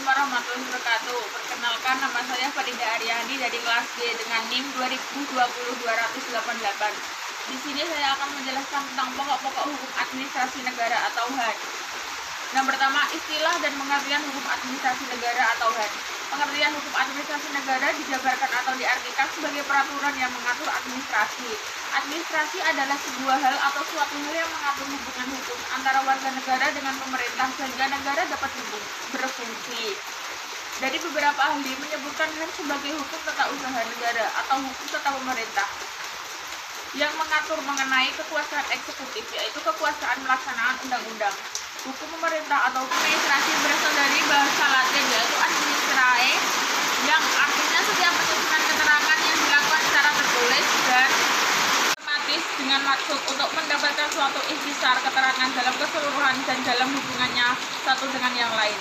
Assalamualaikum warahmatullahi wabarakatuh. Perkenalkan, nama saya Farida Aryani dari kelas G dengan NIM 2020-288. Di sini saya akan menjelaskan tentang pokok-pokok hukum administrasi negara atau HAN. Yang pertama, istilah dan pengertian hukum administrasi negara atau HAN. Pengertian hukum administrasi negara dijabarkan atau diartikan sebagai peraturan yang mengatur administrasi. Administrasi adalah sebuah hal atau suatu hal yang mengatur hubungan hukum antara warga negara dengan pemerintah sehingga negara dapat berfungsi. Dari beberapa ahli menyebutkan HAN sebagai hukum tata usaha negara atau hukum tata pemerintah yang mengatur mengenai kekuasaan eksekutif, yaitu kekuasaan melaksanaan undang-undang. Hukum pemerintah atau administrasi berasal dari bahasa Latin yaitu administrae, yang artinya setiap penyusunan keterangan yang dilakukan secara tertulis dan sistematis dengan maksud untuk mendapatkan suatu intisar keterangan dalam keseluruhan dan dalam hubungannya satu dengan yang lain.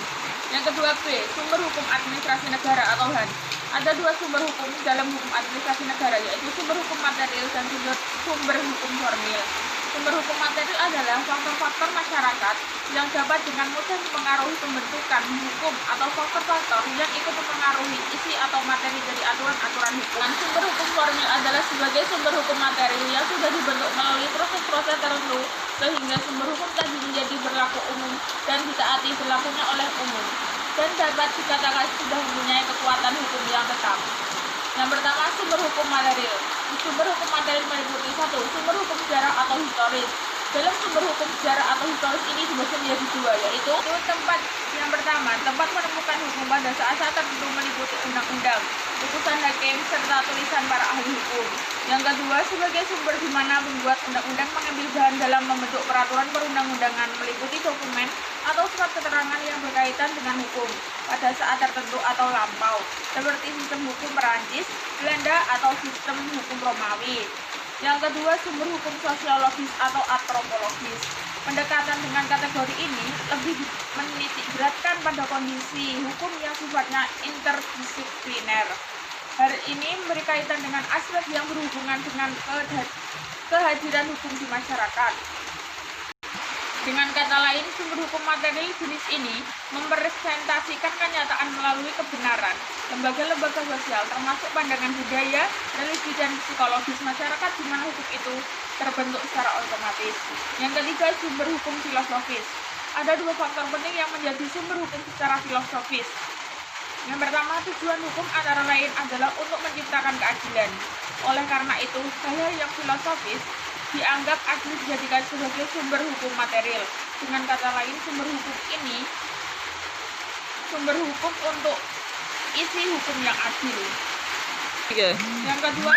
Yang kedua, B. Sumber hukum administrasi negara atau HAN. Ada dua sumber hukum dalam hukum administrasi negara, yaitu sumber hukum material dan sumber hukum formil. Sumber hukum material adalah faktor-faktor masyarakat yang dapat dengan mudah mempengaruhi pembentukan hukum atau faktor-faktor yang ikut mempengaruhi isi atau materi dari aturan-aturan hukum. Dan sumber hukum formil adalah sebagai sumber hukum material yang sudah dibentuk melalui proses-proses tertentu sehingga sumber hukum tadi menjadi berlaku umum dan ditaati berlakunya oleh umum dan dapat dikatakan sudah mempunyai kekuatan hukum yang tetap. Yang pertama, sumber hukum material. Sumber hukum material meliputi 1. Sumber hukum sejarah atau historis. Dalam sumber hukum sejarah atau historis ini dibagi menjadi dua, yaitu tempat. Yang pertama, tempat menemukan hukum pada saat-saat tertentu meliputi undang-undang, putusan hakim, serta tulisan para ahli hukum. Yang kedua, sebagai sumber di mana membuat undang-undang mengambil bahan dalam membentuk peraturan perundang-undangan meliputi dokumen atau surat keterangan yang berkaitan dengan hukum pada saat tertentu atau lampau, seperti sistem hukum Perancis, Belanda, atau sistem hukum Romawi. Yang kedua, sumber hukum sosiologis atau antropologis. Pendekatan dengan kategori ini lebih menitik beratkan pada kondisi hukum yang sifatnya interdisipliner. Hal ini berkaitan dengan aspek yang berhubungan dengan kehadiran hukum di masyarakat. Dengan kata lain, sumber hukum material jenis ini merepresentasikan kenyataan melalui kebenaran, lembaga-lembaga sosial, termasuk pandangan budaya, religi, dan psikologis masyarakat di mana hukum itu terbentuk secara otomatis. Yang ketiga, sumber hukum filosofis. Ada dua faktor penting yang menjadi sumber hukum secara filosofis. Yang pertama, tujuan hukum antara lain adalah untuk menciptakan keadilan. Oleh karena itu, hal-hal yang filosofis dianggap adil dijadikan sebagai sumber hukum material. Dengan kata lain, sumber hukum ini sumber hukum untuk isi hukum yang adil. Yang kedua,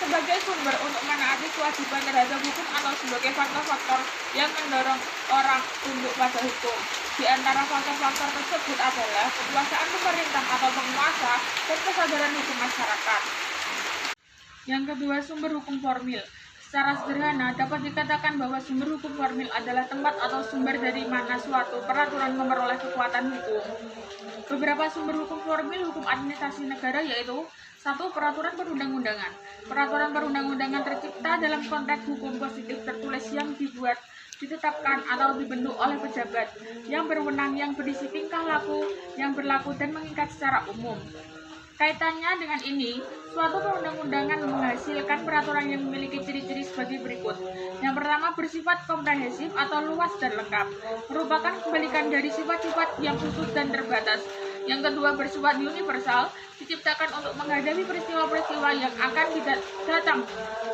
sebagai sumber untuk menaati kewajiban terhadap hukum atau sebagai faktor-faktor yang mendorong orang tunduk pada hukum. Di antara faktor-faktor tersebut adalah kekuasaan pemerintah atau penguasa dan kesadaran hukum masyarakat. Yang kedua, sumber hukum formil. Secara sederhana, dapat dikatakan bahwa sumber hukum formil adalah tempat atau sumber dari mana suatu peraturan memperoleh kekuatan hukum. Beberapa sumber hukum formil hukum administrasi negara yaitu 1. Peraturan perundang-undangan. Peraturan perundang-undangan tercipta dalam konteks hukum positif tertulis yang dibuat, ditetapkan atau dibentuk oleh pejabat yang berwenang yang berisi tingkah laku yang berlaku dan mengikat secara umum. Kaitannya dengan ini, suatu perundang-undangan menghasilkan peraturan yang memiliki ciri-ciri sebagai berikut. Yang pertama, bersifat komprehensif atau luas dan lengkap, merupakan kebalikan dari sifat-sifat yang khusus dan terbatas. Yang kedua, bersifat universal, diciptakan untuk menghadapi peristiwa-peristiwa yang akan datang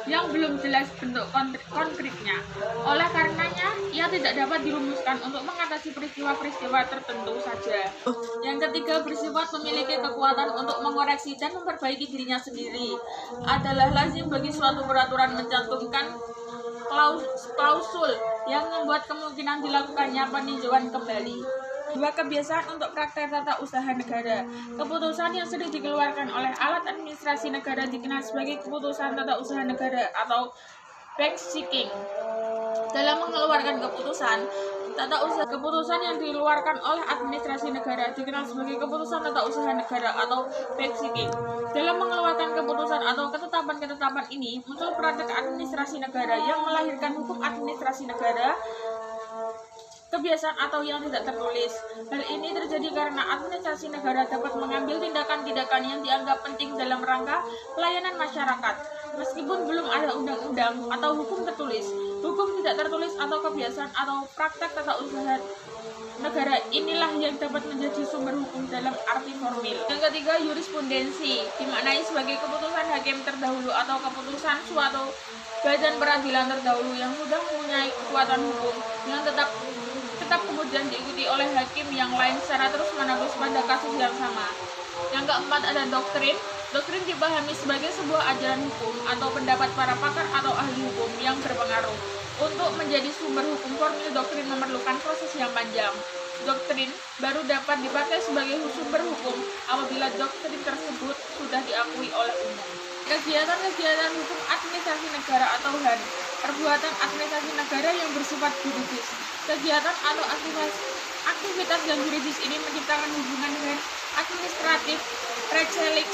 yang belum jelas bentuk konkretnya. Oleh karenanya, ia tidak dapat dirumuskan untuk mengatasi peristiwa-peristiwa tertentu saja. Yang ketiga, bersifat memiliki kekuatan untuk mengoreksi dan memperbaiki dirinya sendiri. Adalah lazim bagi suatu peraturan mencantumkan klausul yang membuat kemungkinan dilakukannya peninjauan kembali. 2. Kebiasaan untuk praktek tata usaha negara. Keputusan yang sering dikeluarkan oleh alat administrasi negara dikenal sebagai keputusan tata usaha negara atau backseeking. Dalam mengeluarkan keputusan yang dikeluarkan oleh administrasi negara dikenal sebagai keputusan tata usaha negara atau backseeking. Dalam mengeluarkan keputusan atau ketetapan-ketetapan ini muncul praktek administrasi negara yang melahirkan hukum administrasi negara. kebiasaan atau yang tidak tertulis. Hal ini terjadi karena administrasi negara dapat mengambil tindakan-tindakan yang dianggap penting dalam rangka pelayanan masyarakat. Meskipun belum ada undang-undang atau hukum tertulis, hukum tidak tertulis atau kebiasaan atau praktek tata usaha negara inilah yang dapat menjadi sumber hukum dalam arti formil. Yang ketiga, jurisprudensi dimaknai sebagai keputusan hakim terdahulu atau keputusan suatu badan peradilan terdahulu yang sudah mempunyai kekuatan hukum yang tetap kemudian diikuti oleh hakim yang lain secara terus-menerus pada kasus yang sama. Yang keempat ada doktrin. Doktrin dipahami sebagai sebuah ajaran hukum atau pendapat para pakar atau ahli hukum yang berpengaruh. Untuk menjadi sumber hukum formil, doktrin memerlukan proses yang panjang. Doktrin baru dapat dipakai sebagai sumber hukum apabila doktrin tersebut sudah diakui oleh umum. Kegiatan-kegiatan hukum administrasi negara atau HAN, perbuatan administrasi negara yang bersifat juridis. Kegiatan atau aktivitas yang juridis ini menciptakan hubungan dengan administratif rechtskinen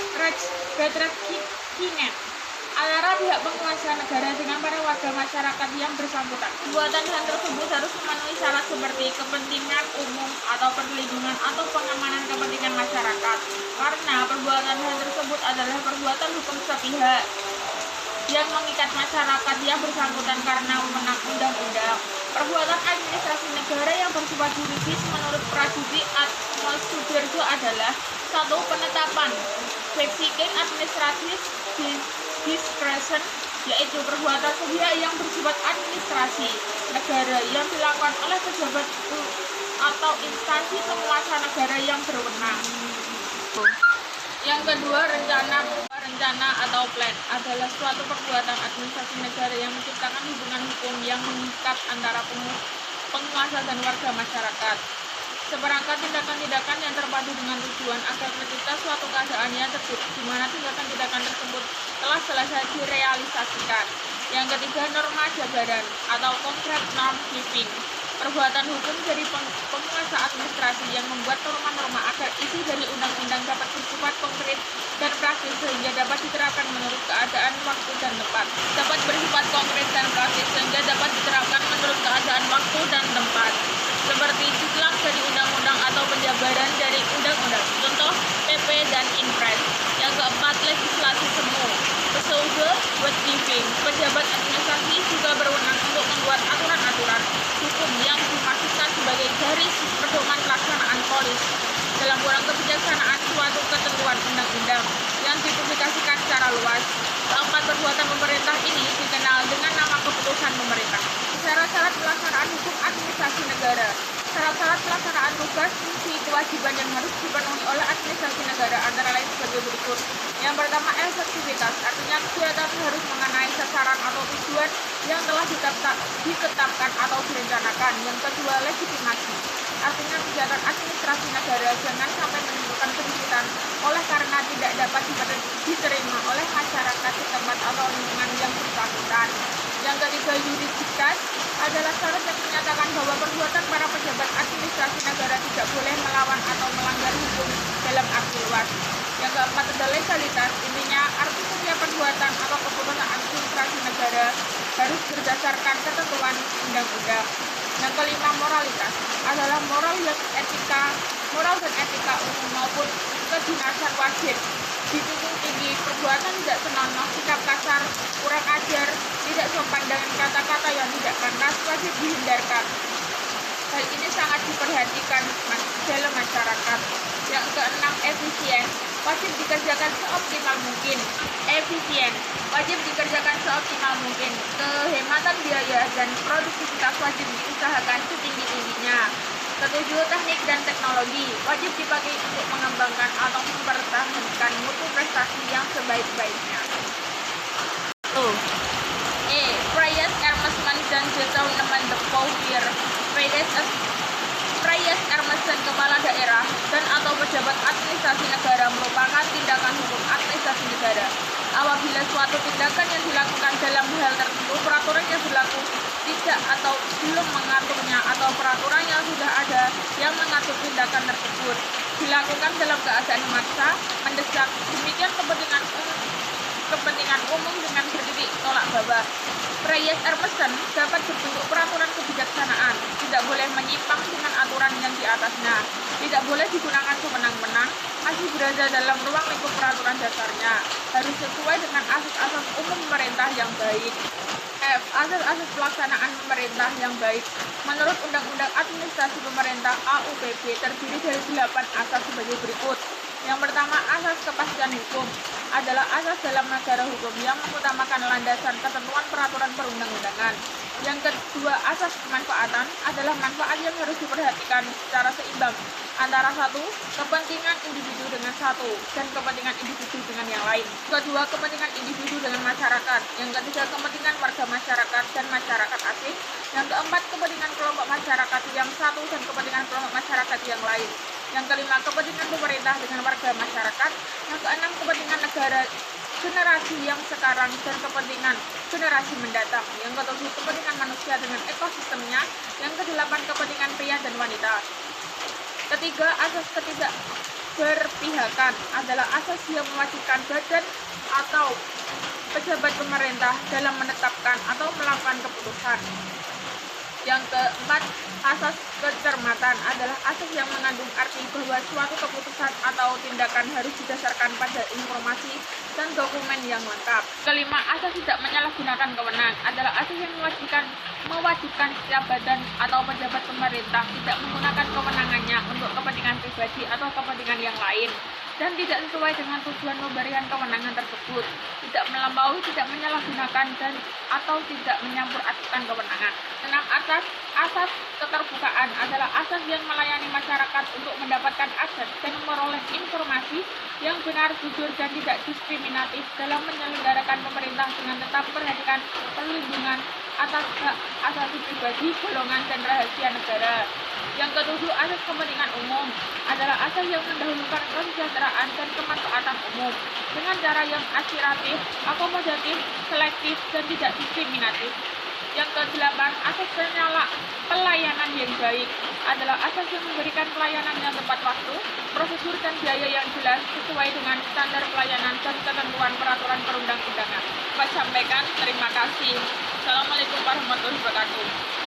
antara pihak penguasa negara dengan para warga masyarakat yang bersangkutan. Perbuatan HAN tersebut harus memenuhi syarat seperti kepentingan umum atau perlindungan atau pengamanan kepentingan masyarakat. Karena perbuatan HAN tersebut adalah perbuatan hukum sepihak yang mengikat masyarakat yang bersangkutan karena wewenang undang-undang. Perbuatan administrasi negara yang bersifat juridis menurut Prajurit Atmos Sudirjo adalah satu, penetapan basic administratif discretion, yaitu perbuatan sepihak yang bersifat administrasi negara yang dilakukan oleh pejabat atau instansi penguasa negara yang berwenang. Yang kedua, rencana atau plan adalah suatu perbuatan administrasi negara yang menciptakan hubungan hukum yang mengikat antara penguasa dan warga masyarakat. Seperangkat tindakan-tindakan yang terpadu dengan tujuan agar mencipta suatu keadaan yang tertib, di mana tindakan-tindakan tersebut telah selesai direalisasikan. Yang ketiga, norma jabaran atau concrete norm giving. Perbuatan hukum dari penguasa administrasi yang membuat norma-norma agar isi dari undang-undang dapat bersifat konkret dan praktis sehingga dapat diterapkan menurut keadaan waktu dan tempat. Dapat bersifat konkret dan praktis sehingga dapat diterapkan menurut keadaan waktu dan tempat. Seperti diklat dari undang-undang atau penjabaran dari undang-undang. Contoh PP dan Inpres. Yang keempat, legislasi semu. Pseudo wordgiving. Pejabat administrasi juga berwenang untuk membuat aturan-aturan hukum yang dimaksudkan sebagai garis pedoman pelaksanaan polis dalam kurang kebijaksanaan suatu ketentuan undang-undang yang dipublikasikan secara luas. Keempat, perbuatan pemerintah ini dikenal dengan nama keputusan pemerintah. Syarat-syarat pelaksanaan hukum administrasi negara. Syarat-syarat pelaksanaan tugas, fungsi, kewajiban yang harus dipenuhi oleh administrasi negara antara lain sebagai berikut. Yang pertama, efektivitas, artinya kegiatan harus mengenai sasaran atau tujuan yang telah ditetapkan atau direncanakan. Yang kedua, legitimasi, artinya kegiatan administrasi negara jangan sampai menimbulkan kesulitan oleh karena tidak dapat diterima oleh masyarakat setempat atau lingkungan yang bersangkutan. Yang ketiga, yuriditas adalah syarat yang menyatakan bahwa perbuatan para pejabat administrasi negara tidak boleh melawan atau melanggar hukum dalam arti luas. Yang keempat adalah legalitas, intinya arti setiap perbuatan atau keputusan administrasi negara harus berdasarkan ketentuan undang-undang. Yang kelima, moralitas adalah moral dan etika umum maupun kedinasan wajib. Dijunjung tinggi, perbuatan tidak senonoh, sikap kasar, kurang ajar, tidak sopan dengan kata-kata yang tidak pantas wajib dihindarkan. Hal ini sangat diperhatikan dalam masyarakat. Yang keenam, efisien, wajib dikerjakan seoptimal mungkin. Efisien, wajib dikerjakan seoptimal mungkin. Kehematan biaya dan produktivitas wajib diusahakan setinggi-tingginya. Ketujuh, teknik dan teknologi wajib dipakai untuk mengembangkan atau mempertahankan mutu prestasi yang sebaik-baiknya. Prius Hermesman dan Gentleman de Pauwier. Prius Hermesman, kepala daerah dan atau pejabat administrasi negara merupakan tindakan hukum administrasi negara. Apabila suatu tindakan yang dilakukan dalam hal tertentu peraturan yang berlaku tidak atau belum mengaturnya atau peraturan yang sudah ada yang mengatur tindakan tersebut dilakukan dalam keadaan memaksa, mendesak, demikian kepentingan umum kepentingan umum dengan bertitik tolak bawah. Reyes Hermessen dapat berbentuk peraturan kebijaksanaan, tidak boleh menyimpang dengan aturan yang di atasnya, tidak boleh digunakan sewenang-wenang, masih berada dalam ruang lingkup peraturan dasarnya, harus sesuai dengan asas-asas umum pemerintah yang baik. F. Asas-asas pelaksanaan pemerintah yang baik. Menurut Undang-Undang Administrasi Pemerintah AUPB terdiri dari 8 asas sebagai berikut. Yang pertama, asas kepastian hukum adalah asas dalam negara hukum yang mengutamakan landasan ketentuan peraturan perundang-undangan. Yang kedua, asas kemanfaatan adalah manfaat yang harus diperhatikan secara seimbang antara satu, kepentingan individu dengan satu, dan kepentingan individu dengan yang lain. Kedua, kepentingan individu dengan masyarakat. Yang ketiga, kepentingan warga masyarakat dan masyarakat asing. Yang keempat, kepentingan kelompok masyarakat yang satu dan kepentingan kelompok masyarakat yang lain. Yang kelima, kepentingan pemerintah dengan warga masyarakat. Yang keenam, kepentingan negara generasi yang sekarang dan kepentingan generasi mendatang. Yang ketujuh, kepentingan manusia dengan ekosistemnya. Yang kedelapan, kepentingan pria dan wanita. Ketiga, asas ketidak berpihakan adalah asas yang mewajibkan badan atau pejabat pemerintah dalam menetapkan atau melakukan keputusan. Yang keempat, asas kecermatan adalah asas yang mengandung arti bahwa suatu keputusan atau tindakan harus didasarkan pada informasi dan dokumen yang lengkap. Kelima, asas tidak menyalahgunakan kewenangan adalah asas yang mewajibkan setiap badan atau pejabat pemerintah tidak menggunakan kewenangannya untuk kepentingan pribadi atau kepentingan yang lain dan tidak sesuai dengan tujuan pemberian kewenangan tersebut, tidak melampaui, tidak menyalahgunakan, dan atau tidak menyampur adukan kewenangan. 6. Asas keterbukaan adalah asas yang melayani masyarakat untuk mendapatkan akses dan memperoleh informasi yang benar, jujur, dan tidak diskriminatif dalam menyelenggarakan pemerintah dengan tetap memperhatikan perlindungan atas hak asasi pribadi, golongan, dan rahasia negara. Yang ketujuh, asas kepentingan umum adalah asas yang mendahulukan kesejahteraan dan kemanfaatan umum dengan cara yang aspiratif, akomodatif, selektif, dan tidak diskriminatif. Yang kedelapan, asas pelayanan yang baik adalah asas yang memberikan pelayanan yang tepat waktu, prosedur dan biaya yang jelas sesuai dengan standar pelayanan dan ketentuan peraturan perundang-undangan. Saya sampaikan, terima kasih. Assalamualaikum warahmatullahi wabarakatuh.